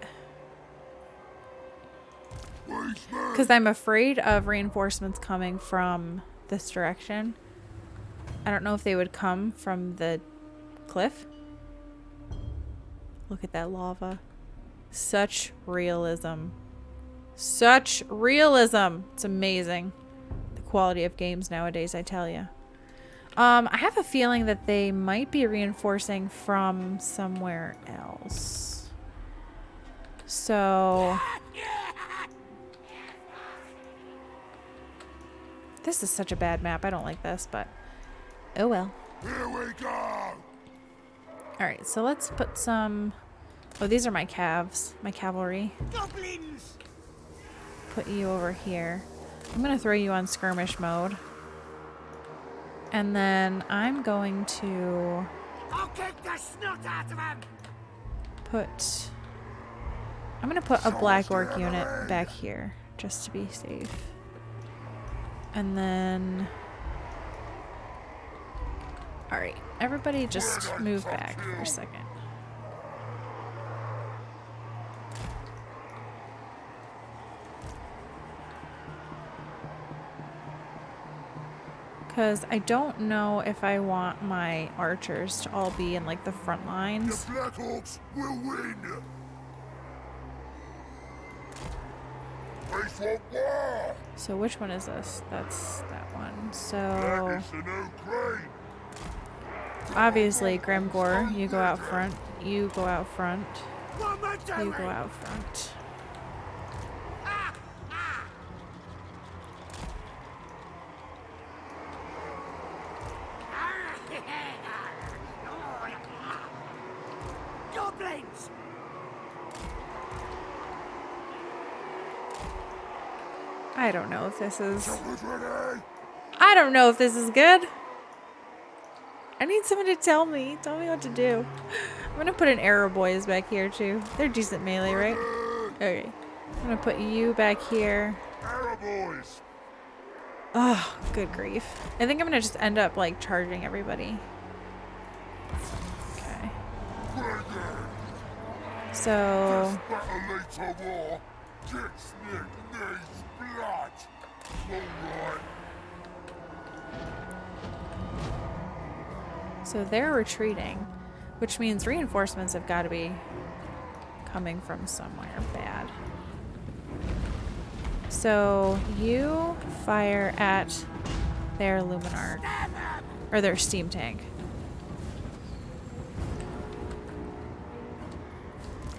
Because I'm afraid of reinforcements coming from this direction. I don't know if they would come from the cliff. Look at that lava. Such realism. Such realism. It's amazing. The quality of games nowadays, I tell you. I have a feeling that they might be reinforcing from somewhere else. So... This is such a bad map. I don't like this, but... Oh well. Here we go! Alright, so let's put some... Oh, these are my calves. My cavalry. Goblins! Put you over here. I'm going to throw you on skirmish mode. And then I'm going to I'll kick the snot out of him! put... I'm going to put a black orc unit back here, just to be safe. And then... Alright, everybody just move back for a second. Because I don't know if I want my archers to all be in like the front lines. The Black Orcs will win. Face what war. So which one is this? That's that one. That So is the new crane. obviously Grimgor, you go out front. You go out front. What am I doing? You go out front. Goblins! I don't know if this is... Who's ready? I don't know if this is good. I need someone to tell me. Tell me what to do. I'm gonna put an arrow boys back here too. They're decent melee, right? Okay. I'm gonna put you back here. Arrow boys. Oh, good grief. I think I'm gonna just end up like charging everybody. Okay. So Battle later war. Kicks, nick, knees, blood. Alright. so they're retreating, which means reinforcements have got to be coming from somewhere bad. So you fire at their Luminarch or their steam tank.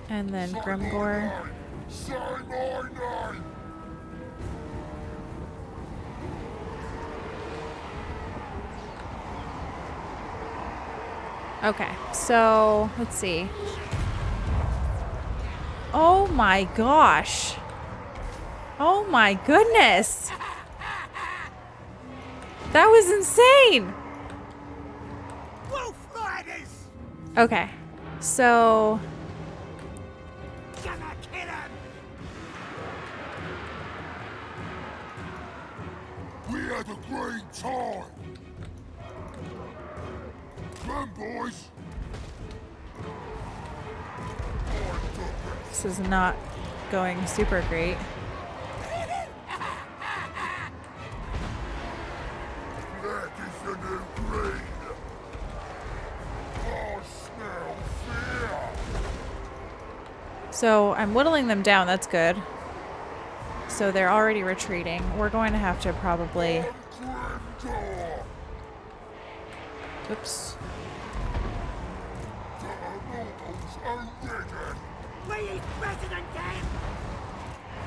And then Grimgor. Say my name. Okay, so let's see. Oh my gosh. Oh my goodness. That was insane. Wolf riders! Okay, so Gonna kill him! We had a great time. Come, boys. this is not going super great. Black is the new green. I smell fear. So I'm whittling them down, that's good. So they're already retreating. We're going to have to probably... Grimgor. Oops. The Immortals are ready. We eat better than them!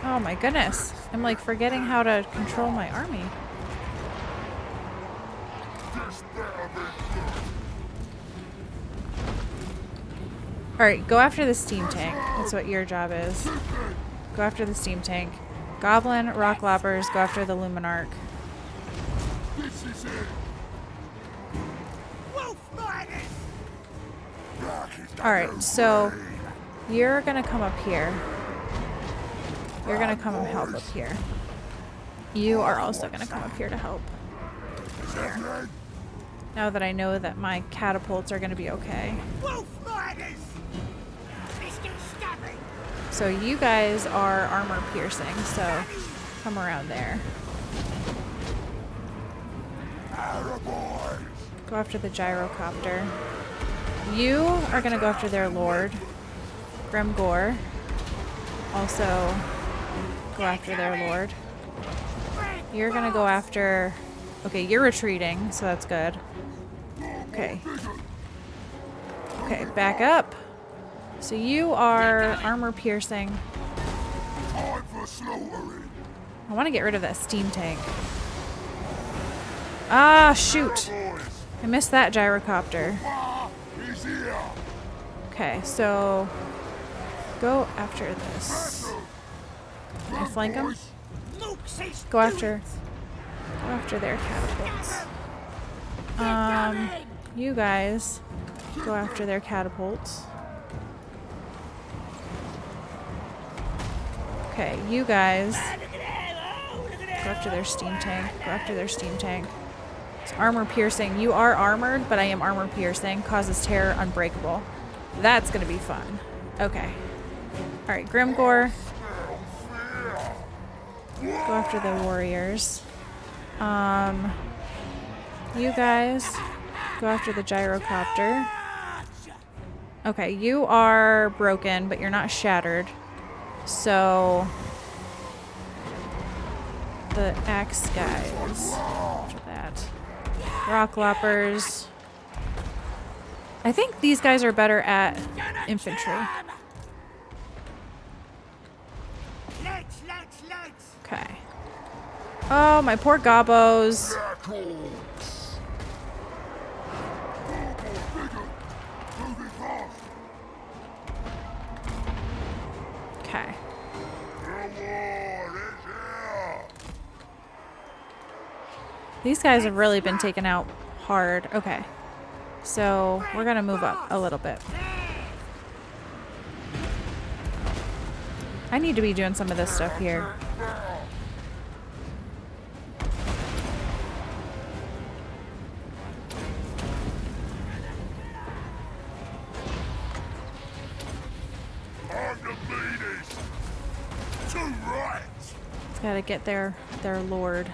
Oh my goodness. I'm like forgetting how to control my army. This better be good. Alright, go after the steam tank. That's what your job is. Go after the steam tank. Goblin, rock loppers, go after the Luminarch. This is it. Wolf riders! Black is the Alright, new so green. you're gonna come up here. You're gonna come and help up here. You are also gonna come up here to help. There. Now that I know that my catapults are gonna be okay. Wolf riders! This gets stabbing! So you guys are armor piercing, so come around there. Arrow boys. Go after the gyrocopter. You are gonna go after their lord, Grimgor. Also go after their lord. You're gonna go after... Okay, you're retreating, so that's good. Okay. Okay, back up. So you are armor piercing. Time for slaughtering. I want to get rid of that steam tank. Ah, shoot. Boys. I missed that gyrocopter. War is here. Okay, so go after this. Can I flank them? Go after their catapults. You guys go after their catapults. Okay, you guys go after their steam tank. Go after their steam tank. It's armor piercing. You are armored, but I am armor piercing. Causes terror, unbreakable. That's gonna be fun. Okay. Alright, Grimgor. Go after the warriors. You guys go after the gyrocopter. Okay, you are broken, but you're not shattered. So the axe guys after that. Rock loppers. I think these guys are better at infantry. Okay. Oh, my poor gobos. Okay. These guys have really been taken out hard. Okay. So we're gonna move up a little bit. I need to be doing some of this stuff here. Gotta get their lord.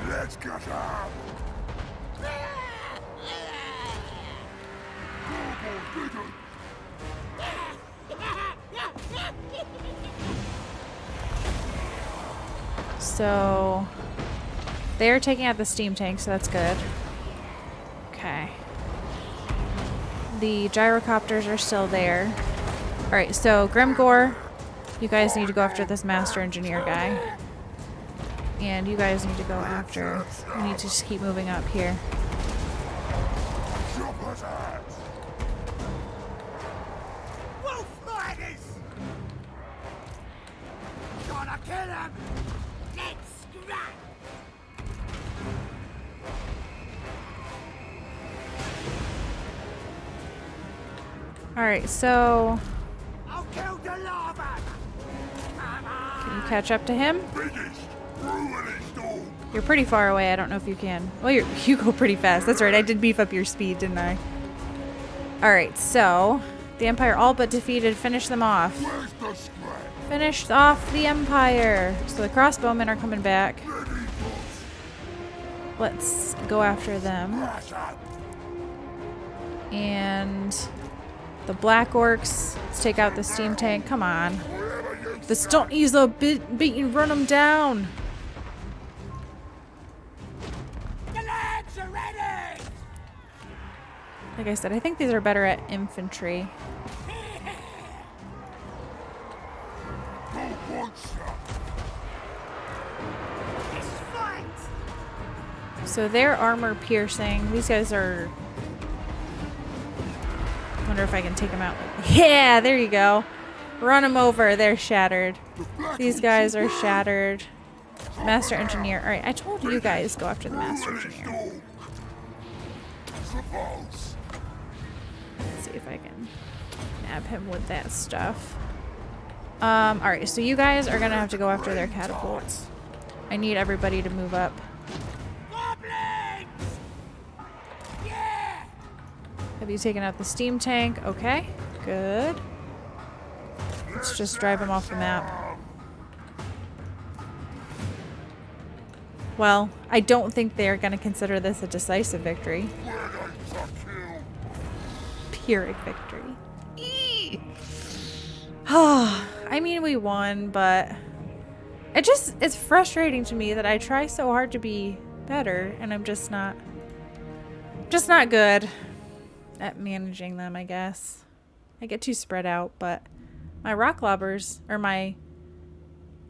Let's get up. So they're taking out the steam tank, so that's good. Okay. The gyrocopters are still there. Alright, so Grimgor, you guys need to go after this master engineer guy. And you guys need to go after... We need to just keep moving up here. Wolf riders! Gonna kill him! Let's scrap! Alright, so... I'll kill the lava! Come on! Can you catch up to him? You're pretty far away. I don't know if you can. Well, you go pretty fast. That's right. I did beef up your speed, didn't I? Alright, so... The Empire all but defeated. Finish them off. Finished off the Empire. So the crossbowmen are coming back. Let's go after them. And... The Black Orcs. Let's take out the steam tank. Come on. The Stone Easel beaten. Run them down. The lads are ready! Like I said, I think these are better at infantry. So they're armor piercing. These guys are... Wonder if I can take them out. Yeah, there you go. Run them over. They're shattered. These guys are shattered. Master engineer. Alright, I told you guys go after the master engineer. Let's see if I can nab him with that stuff. Alright, so you guys are gonna have to go after their catapults. I need everybody to move up. Have you taken out the steam tank? Okay, good. Let's just drive him off the map. Well, I don't think they're going to consider this a decisive victory. Pyrrhic victory. I mean, we won, but it's frustrating to me that I try so hard to be better, and I'm just not good at managing them, I guess. I get too spread out, but my rock lobbers, or my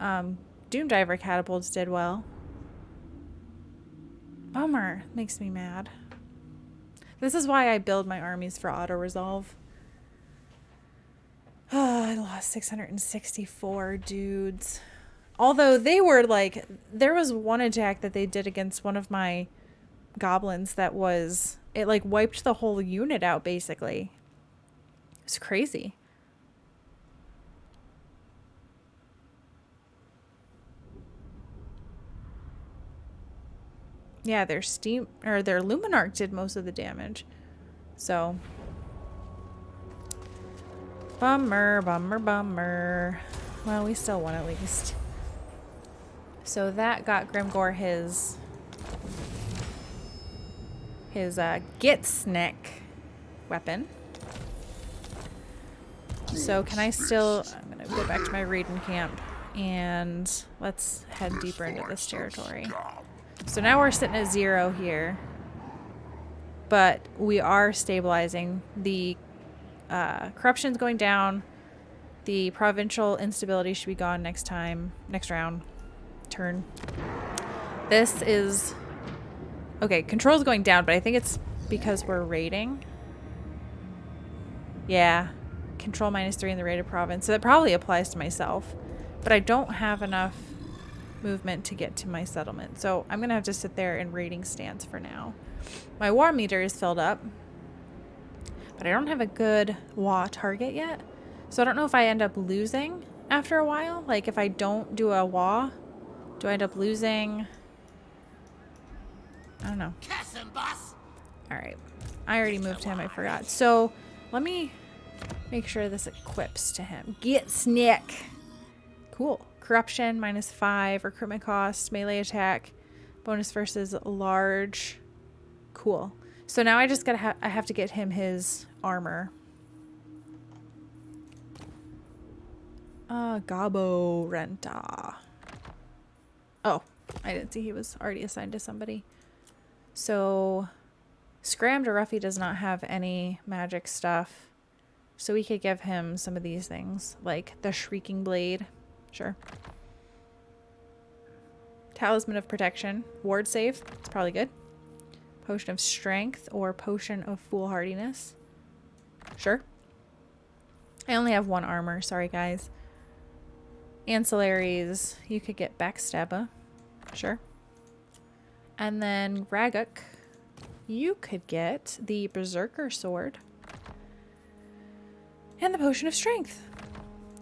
Doom Diver catapults did well. Bummer. Makes me mad. This is why I build my armies for auto-resolve. I lost 664 dudes. Although they were like, there was one attack that they did against one of my goblins that was, it like wiped the whole unit out basically. It's crazy. Yeah, their steam or their Luminarch did most of the damage. So bummer, bummer, bummer. Well, we still won at least. So that got Grimgor his Gitsnick weapon. So can I still, I'm gonna go back to my raiding camp and let's head deeper into this territory. So now we're sitting at 0 here, but we are stabilizing. The corruption's going down. The provincial instability should be gone next turn. This is, okay, control's going down, but I think it's because we're raiding. Yeah, control -3 in the raided province. So that probably applies to myself, but I don't have enough movement to get to my settlement. So I'm gonna have to sit there in raiding stance for now. My war meter is filled up, but I don't have a good WA target yet. So I don't know if I end up losing after a while. Like if I don't do a WA, do I end up losing? I don't know. All right. I already moved him. I forgot. So let me make sure this equips to him. Get Snick. Cool. Corruption -5. Recruitment cost. Melee attack. Bonus versus large. Cool. So now I just gotta I have to get him his armor. Gabo Renta. Oh, I didn't see he was already assigned to somebody. So Scram to Ruffy does not have any magic stuff. So we could give him some of these things, like the Shrieking Blade. Sure. Talisman of Protection. Ward save. It's probably good. Potion of Strength or Potion of Foolhardiness. Sure. I only have 1 armor. Sorry, guys. Ancillaries. You could get Backstabber. Sure. And then Raguk. You could get the Berserker Sword. And the Potion of Strength.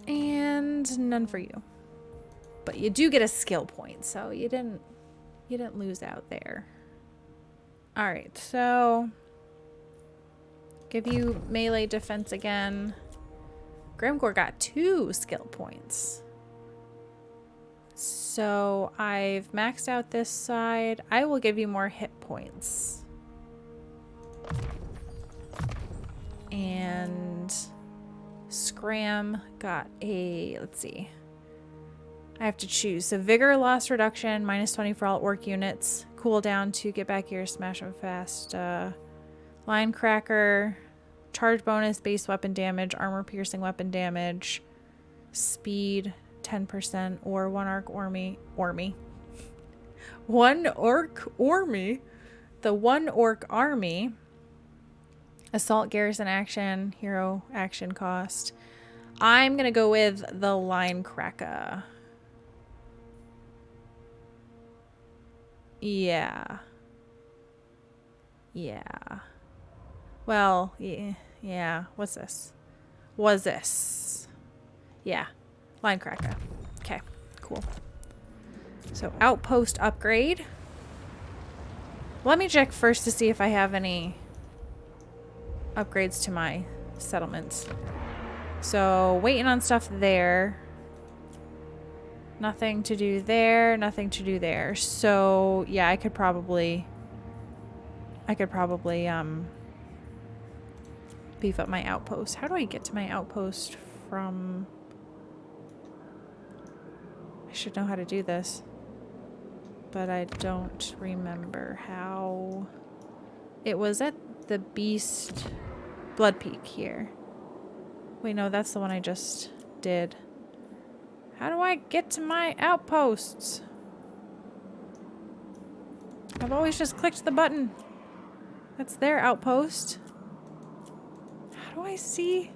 And none for you. But you do get a skill point, so you didn't lose out there. Alright, so give you melee defense again. Grimgor got 2 skill points. So I've maxed out this side. I will give you more hit points. And Scram got a, let's see. I have to choose. So Vigor loss reduction, -20 for all orc units. Cooldown to get back here, smash them fast. Line Cracker, charge bonus, base weapon damage, armor piercing weapon damage, speed 10%, or 1 orc army. 1 orc army. The 1 orc army. Assault garrison action, hero action cost. I'm gonna go with the Line Cracker. Yeah. Yeah. Well, yeah. What's this? Was this? Yeah. Line Cracker. Okay, cool. So outpost upgrade. Let me check first to see if I have any upgrades to my settlements. So waiting on stuff there. Nothing to do there, nothing to do there. So yeah, I could probably beef up my outpost. How do I get to my outpost from? I should know how to do this, but I don't remember how. It was at the Beast Blood Peak here. Wait, no, that's the one I just did. How do I get to my outposts? I've always just clicked the button. That's their outpost. How do I see?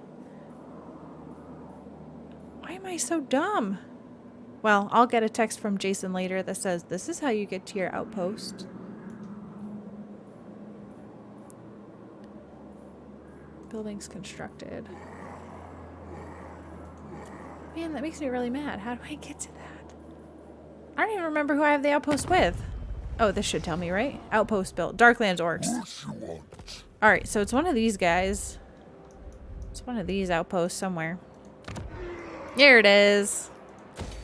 Why am I so dumb? Well, I'll get a text from Jason later that says, this is how you get to your outpost. Buildings constructed. Man, that makes me really mad. How do I get to that? I don't even remember who I have the outpost with. Oh, this should tell me, right? Outpost built. Darklands orcs. Alright, so it's one of these guys. It's one of these outposts somewhere. Here it is.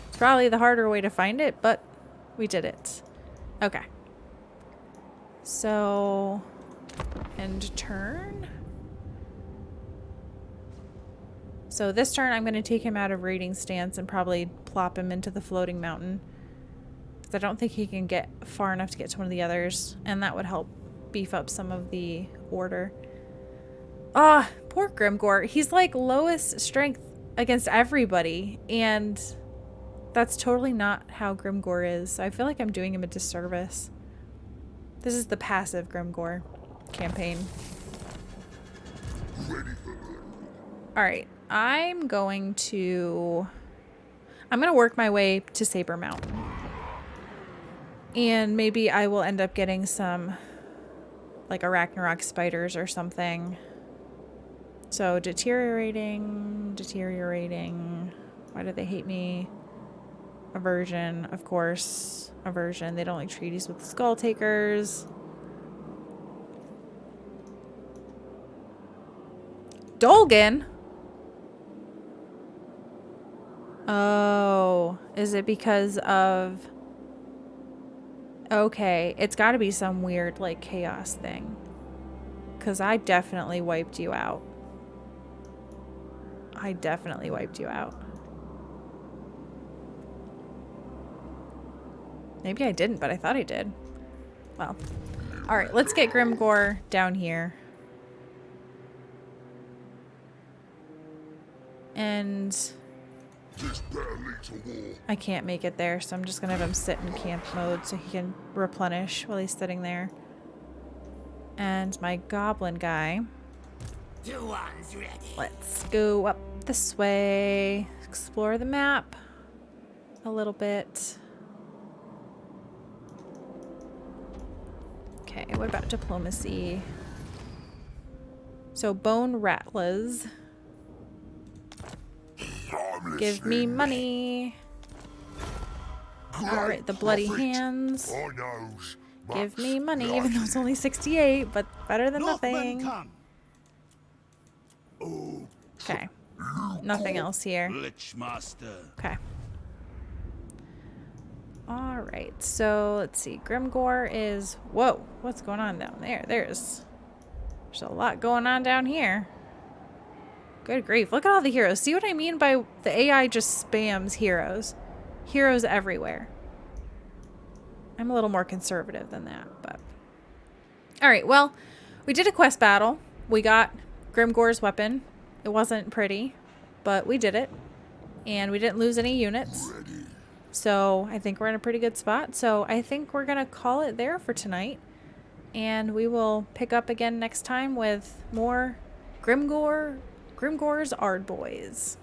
It's probably the harder way to find it, but we did it. Okay. So, end turn. So this turn I'm going to take him out of raiding stance and probably plop him into the floating mountain. Because I don't think he can get far enough to get to one of the others. And that would help beef up some of the order. Ah, poor Grimgor. He's like lowest strength against everybody. And that's totally not how Grimgor is. So I feel like I'm doing him a disservice. This is the passive Grimgor campaign. Alright. I'm going to work my way to Saber Mountain. And maybe I will end up getting some like Arachnarok spiders or something. So deteriorating. Why do they hate me? Aversion, of course. Aversion. They don't like treaties with the Skull Takers. Dolgan? Oh, is it because of... Okay, it's got to be some weird, like, chaos thing. Because I definitely wiped you out. I definitely wiped you out. Maybe I didn't, but I thought I did. Well. Alright, let's get Grimgor down here. And... I can't make it there, so I'm just gonna have him sit in camp mode so he can replenish while he's sitting there. And my goblin guy. Let's go up this way. Explore the map a little bit. Okay, what about diplomacy? So bone rattlers. Give me money. Alright, the bloody hands. Give me money, even though it's only 68, but better than nothing. Okay. Nothing else here. Okay. Alright, so let's see. Grimgor is... Whoa, what's going on down there? There's a lot going on down here. Good grief. Look at all the heroes. See what I mean by the AI just spams heroes. Heroes everywhere. I'm a little more conservative than that, but... Alright, well, we did a quest battle. We got Grimgor's weapon. It wasn't pretty, but we did it. And we didn't lose any units. So I think we're in a pretty good spot. So I think we're going to call it there for tonight. And we will pick up again next time with more Grimgor's Ard Boys.